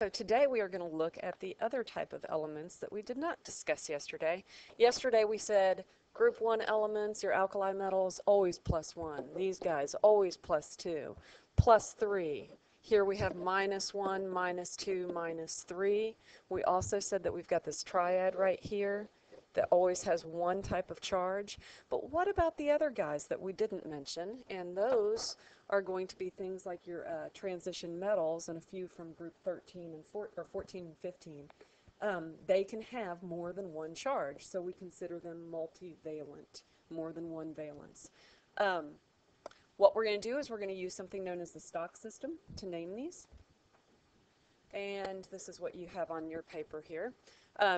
So today we are going to look at the other type of elements that we did not discuss yesterday. Yesterday we said group 1 elements, your alkali metals, always plus 1. These guys, always plus 2, plus 3. Here we have minus 1, minus 2, minus 3. We also said that we've got this triad right here that always has one type of charge. But what about the other guys that we didn't mention? And those are going to be things like your transition metals and a few from group 13 and 14 and 15. They can have more than one charge, so we consider them multivalent, more than one valence. Um, what we're going to do is we're going to use something known as the stock system to name these. And this is what you have on your paper here.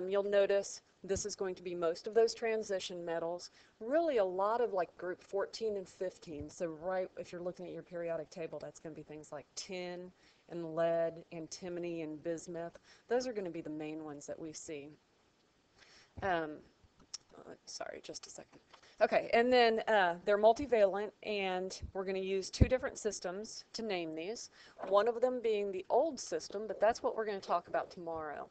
You'll notice this is going to be most of those transition metals, really a lot of like group 14 and 15. So right, if you're looking at your periodic table, that's going to be things like tin and lead, antimony and bismuth. Those are going to be the main ones that we see. Sorry, just a second. Okay, and then they're multivalent, and we're going to use two different systems to name these. One of them being the old system, but that's what we're going to talk about tomorrow.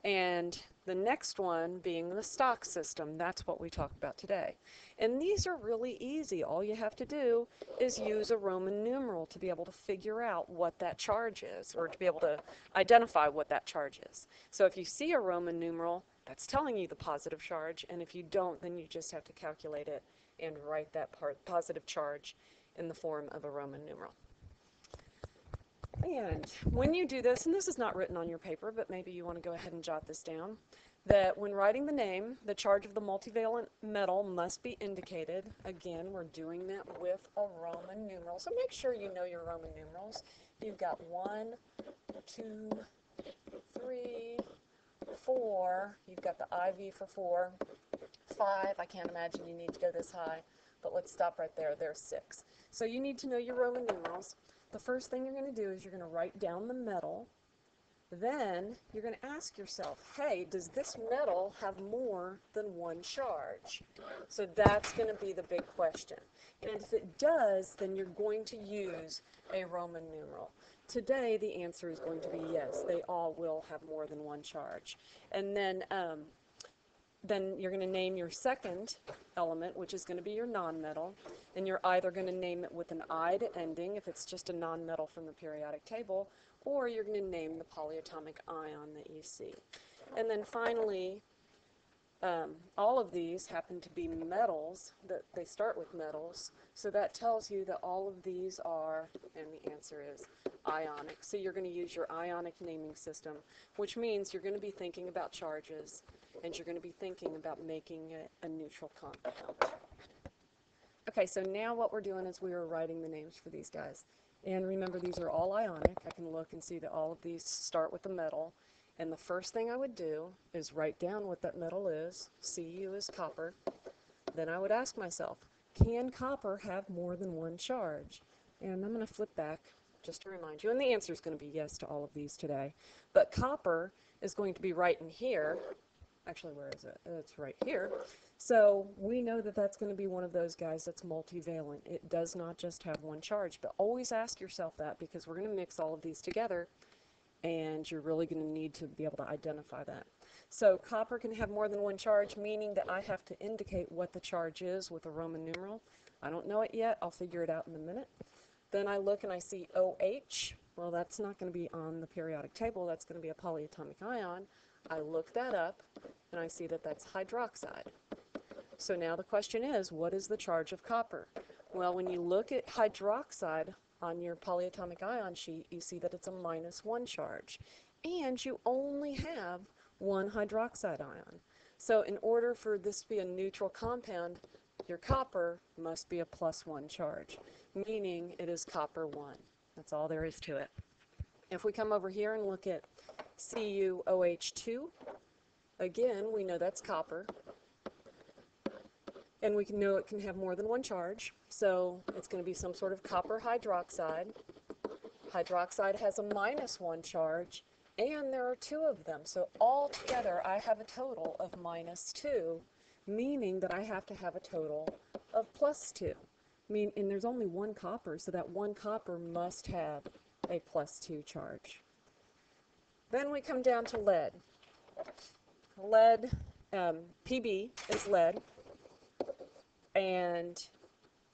And the next one being the stock system. That's what we talk about today. And these are really easy. All you have to do is use a Roman numeral to be able to figure out what that charge is, or to be able to identify what that charge is. So if you see a Roman numeral, that's telling you the positive charge, and if you don't, then you just have to calculate it and write that positive charge in the form of a Roman numeral. And when you do this, and this is not written on your paper, but maybe you want to go ahead and jot this down, that when writing the name, the charge of the multivalent metal must be indicated. Again, we're doing that with a Roman numeral. So make sure you know your Roman numerals. You've got 1, 2, 3, 4. You've got the IV for 4. 5, I can't imagine you need to go this high, but let's stop right there. There's 6. So you need to know your Roman numerals. The first thing you're going to do is you're going to write down the metal. Then you're going to ask yourself, hey, does this metal have more than one charge? So that's going to be the big question. And if it does, then you're going to use a Roman numeral. Today, the answer is going to be yes. They all will have more than one charge. And then you're going to name your second element, which is going to be your nonmetal, and you're either going to name it with an "ide" ending if it's just a nonmetal from the periodic table, or you're going to name the polyatomic ion that you see. And then finally, all of these happen to be metals, that they start with metals, so that tells you that all of these are, and the answer is ionic. So you're going to use your ionic naming system, which means you're going to be thinking about charges, and you're going to be thinking about making it a neutral compound. Okay, so now what we're doing is we are writing the names for these guys. And remember, these are all ionic. I can look and see that all of these start with a metal. And the first thing I would do is write down what that metal is. Cu is copper. Then I would ask myself, can copper have more than one charge? And I'm going to flip back just to remind you. And the answer is going to be yes to all of these today. But copper is going to be right in here. Actually, where is it? It's right here. So we know that that's going to be one of those guys that's multivalent. It does not just have one charge, but always ask yourself that, because we're going to mix all of these together, and you're really going to need to be able to identify that. So copper can have more than one charge, meaning that I have to indicate what the charge is with a Roman numeral. I don't know it yet. I'll figure it out in a minute. Then I look and I see OH. Well, that's not going to be on the periodic table. That's going to be a polyatomic ion. I look that up, and I see that that's hydroxide. So now the question is, what is the charge of copper? Well, when you look at hydroxide on your polyatomic ion sheet, you see that it's a -1 charge. And you only have one hydroxide ion. So in order for this to be a neutral compound, your copper must be a +1 charge, meaning it is copper 1. That's all there is to it. If we come over here and look at CuOH2, again, we know that's copper. And we know it can have more than one charge, so it's going to be some sort of copper hydroxide. Hydroxide has a -1 charge, and there are two of them. So altogether, I have a total of -2, meaning that I have to have a total of +2. And there's only one copper, so that one copper must have a +2 charge. Then we come down to lead. Lead, Pb is lead, and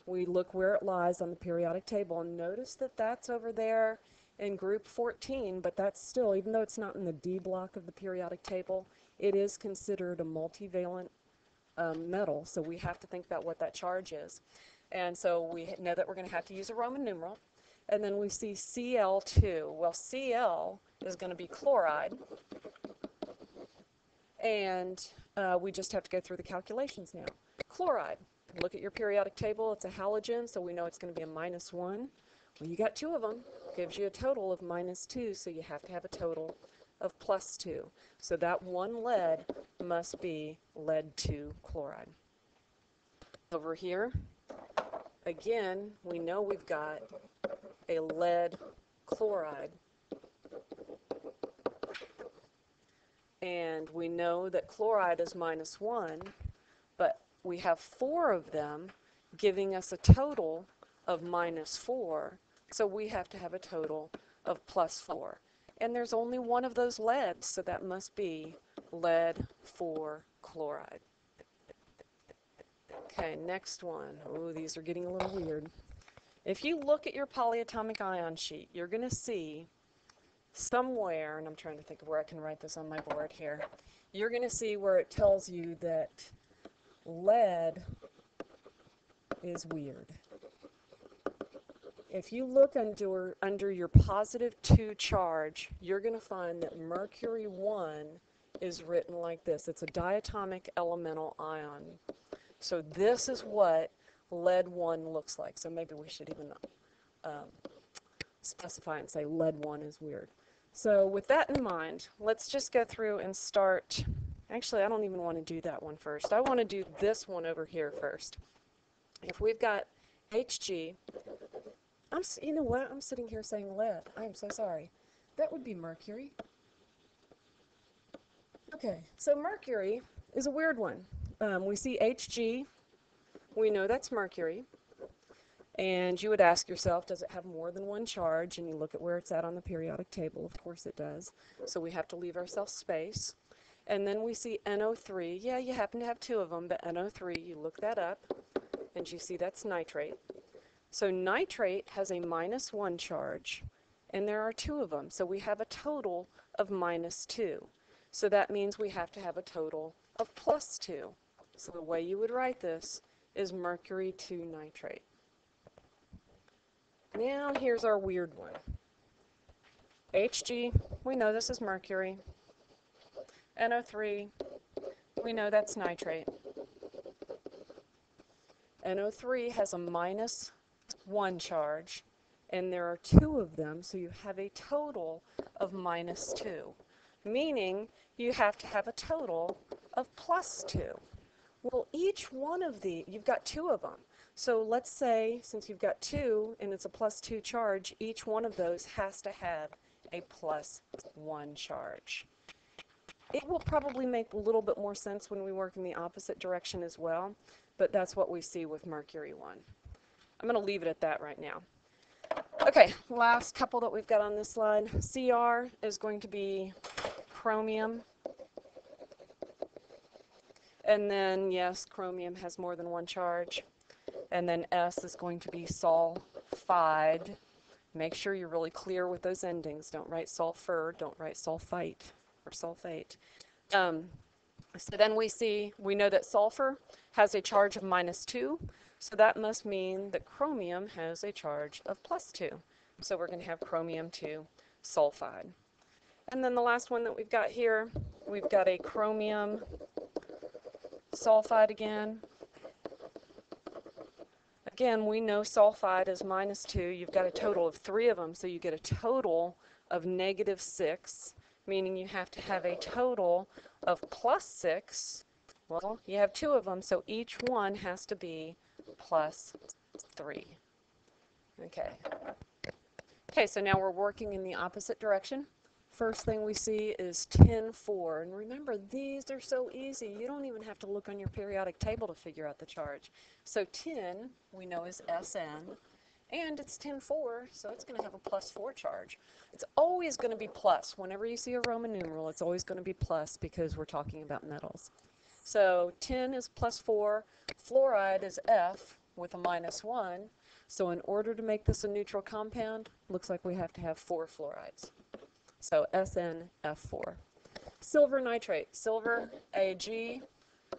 we look where it lies on the periodic table, and notice that that's over there in group 14, but that's still, even though it's not in the D block of the periodic table, it is considered a multivalent metal, so we have to think about what that charge is. And so we know that we're going to have to use a Roman numeral. And then we see Cl2. Well, Cl is going to be chloride, and we just have to go through the calculations now. Chloride. Look at your periodic table. It's a halogen, so we know it's going to be a -1. Well, you got two of them. Gives you a total of -2, so you have to have a total of +2. So that one lead must be lead 2 chloride. Over here, again, we know we've got a lead chloride. And we know that chloride is -1, but we have 4 of them, giving us a total of -4. So we have to have a total of +4. And there's only one of those leads, so that must be lead 4 chloride. Okay, next one. Oh, these are getting a little weird. If you look at your polyatomic ion sheet, you're going to see somewhere, and I'm trying to think of where I can write this on my board here, you're going to see where it tells you that lead is weird. If you look under your +2 charge, you're going to find that mercury 1 is written like this. It's a diatomic elemental ion. So this is what lead 1 looks like. So maybe we should even specify and say lead 1 is weird. So with that in mind, let's just go through and start. Actually, I don't even want to do that one first. I want to do this one over here first. If we've got Hg, you know what? I'm sitting here saying lead. I am so sorry. That would be mercury. Okay, so mercury is a weird one. We see Hg. We know that's mercury. And you would ask yourself, does it have more than one charge? And you look at where it's at on the periodic table. Of course it does. So we have to leave ourselves space. And then we see NO3. Yeah, you happen to have 2 of them, but NO3, you look that up, and you see that's nitrate. So nitrate has a -1 charge, and there are 2 of them. So we have a total of -2. So that means we have to have a total of +2. So the way you would write this is mercury 2 nitrate. Now here's our weird one. Hg, we know this is mercury. NO3, we know that's nitrate. NO3 has a -1 charge, and there are 2 of them, so you have a total of -2, meaning you have to have a total of +2. Well, each one of you've got 2 of them. So let's say, since you've got 2 and it's a +2 charge, each one of those has to have a +1 charge. It will probably make a little bit more sense when we work in the opposite direction as well, but that's what we see with mercury 1. I'm going to leave it at that right now. Okay, last couple that we've got on this slide. Cr is going to be chromium. And then, yes, chromium has more than one charge. And then S is going to be sulfide. Make sure you're really clear with those endings. Don't write sulfur, don't write sulfite or sulfate. So then we know that sulfur has a charge of -2, so that must mean that chromium has a charge of +2. So we're going to have chromium 2 sulfide. And then the last one that we've got here, we've got a chromium sulfide again. Again, we know sulfide is -2. You've got a total of 3 of them, so you get a total of -6, meaning you have to have a total of +6. Well, you have 2 of them, so each one has to be +3. Okay. Okay, so now we're working in the opposite direction. First thing we see is tin-4. And remember, these are so easy. You don't even have to look on your periodic table to figure out the charge. So tin, we know, is Sn. And it's tin 4, so it's going to have a +4 charge. It's always going to be plus. Whenever you see a Roman numeral, it's always going to be plus because we're talking about metals. So tin is +4, fluoride is F with a -1. So in order to make this a neutral compound, looks like we have to have 4 fluorides. So SnF4. Silver nitrate. Silver, Ag,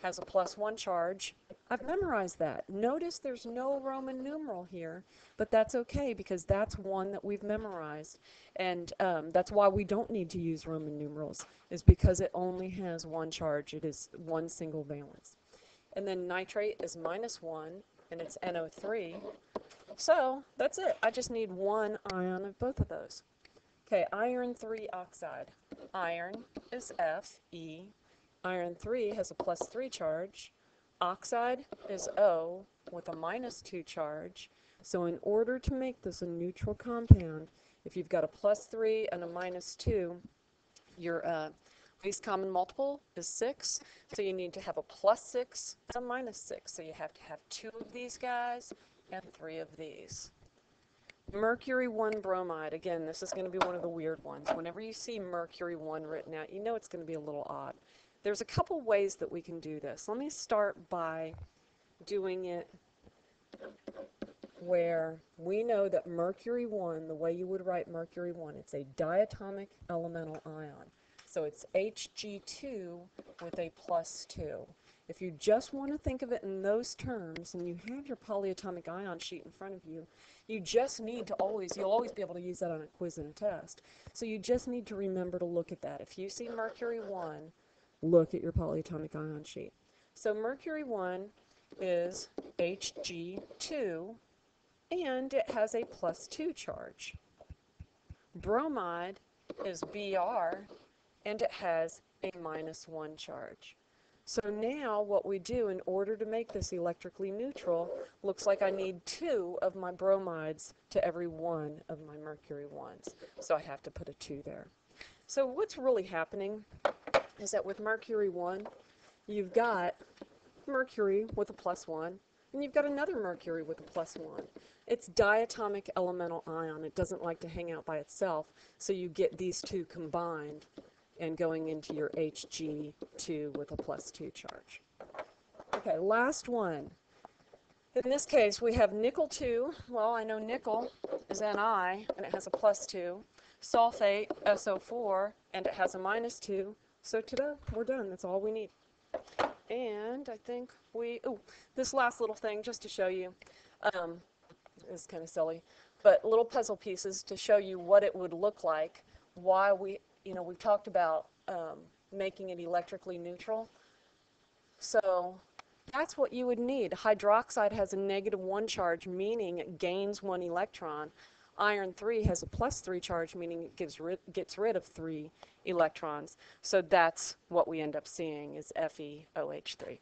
has a +1 charge. I've memorized that. Notice there's no Roman numeral here, but that's okay because that's one that we've memorized. And that's why we don't need to use Roman numerals, is because it only has one charge. It is one single valence. And then nitrate is -1, and it's NO3. So that's it. I just need one ion of both of those. Okay, iron 3 oxide. Iron is Fe. Iron 3 has a +3 charge. Oxide is O with a -2 charge. So in order to make this a neutral compound, if you've got a +3 and a -2, your least common multiple is 6. So you need to have a +6 and a -6. So you have to have 2 of these guys and 3 of these. Mercury 1 bromide. Again, this is going to be one of the weird ones. Whenever you see Mercury 1 written out, you know it's going to be a little odd. There's a couple ways that we can do this. Let me start by doing it where we know that Mercury 1, the way you would write Mercury 1, it's a diatomic elemental ion. So it's Hg2 with a +2. If you just want to think of it in those terms, and you have your polyatomic ion sheet in front of you, you just need to you'll always be able to use that on a quiz and a test. So you just need to remember to look at that. If you see Mercury 1, look at your polyatomic ion sheet. So Mercury 1 is Hg2, and it has a +2 charge. Bromide is Br, and it has a -1 charge. So now what we do in order to make this electrically neutral, looks like I need 2 of my bromides to every 1 of my Mercury 1s. So I have to put a 2 there. So what's really happening is that with Mercury 1, you've got Mercury with a +1, and you've got another Mercury with a +1. It's diatomic elemental ion. It doesn't like to hang out by itself, so you get these two combined and going into your Hg2 with a +2 charge. Okay, last one. In this case, we have nickel 2. Well, I know nickel is Ni, and it has a +2. Sulfate, SO4, and it has a -2. So ta-da, we're done. That's all we need. And I think this last little thing, just to show you, is kind of silly, but little puzzle pieces to show you what it would look like, why we've talked about making it electrically neutral. So that's what you would need. Hydroxide has a -1 charge, meaning it gains 1 electron. Iron 3 has a +3 charge, meaning it gets rid of 3 electrons. So that's what we end up seeing is FeOH3.